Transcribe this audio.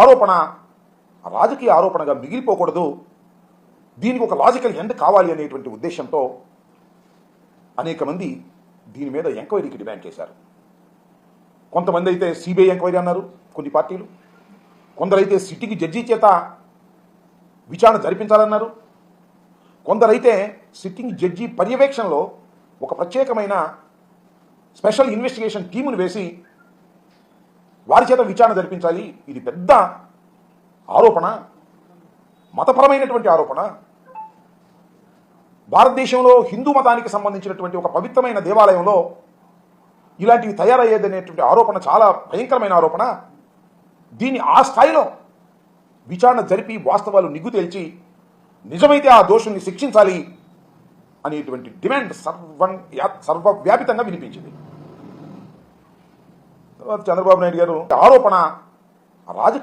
ఆరోపణ రాజకీయ ఆరోపణగా మిగిలిపోకూడదు, దీనికి ఒక లాజికల్ ఎండ్ కావాలి అనేటువంటి ఉద్దేశంతో అనేక మంది దీని మీద ఎంక్వైరీకి డిమాండ్ చేశారు. కొంతమంది అయితే సిబిఐ ఎంక్వైరీ అన్నారు, కొన్ని పార్టీలు. కొందరైతే సిట్టింగ్ జడ్జి చేత విచారణ జరిపించాలన్నారు. కొందరైతే సిట్టింగ్ జడ్జి పర్యవేక్షణలో ఒక ప్రత్యేకమైన స్పెషల్ ఇన్వెస్టిగేషన్ టీమును వేసి వారి చేత విచారణ జరిపించాలి. ఇది పెద్ద ఆరోపణ, మతపరమైనటువంటి ఆరోపణ. భారతదేశంలో హిందూ మతానికి సంబంధించినటువంటి ఒక పవిత్రమైన దేవాలయంలో ఇలాంటివి తయారయ్యేదనేటువంటి ఆరోపణ చాలా భయంకరమైన ఆరోపణ. దీన్ని ఆ స్థాయిలో విచారణ జరిపి వాస్తవాలు నిగ్గు తేల్చి నిజమైతే ఆ దోషుల్ని శిక్షించాలి అనేటువంటి డిమాండ్ సర్వవ్యాపితంగా వినిపించింది. తర్వాత చంద్రబాబు నాయుడు గారు ఆరోపణ రాజకీయ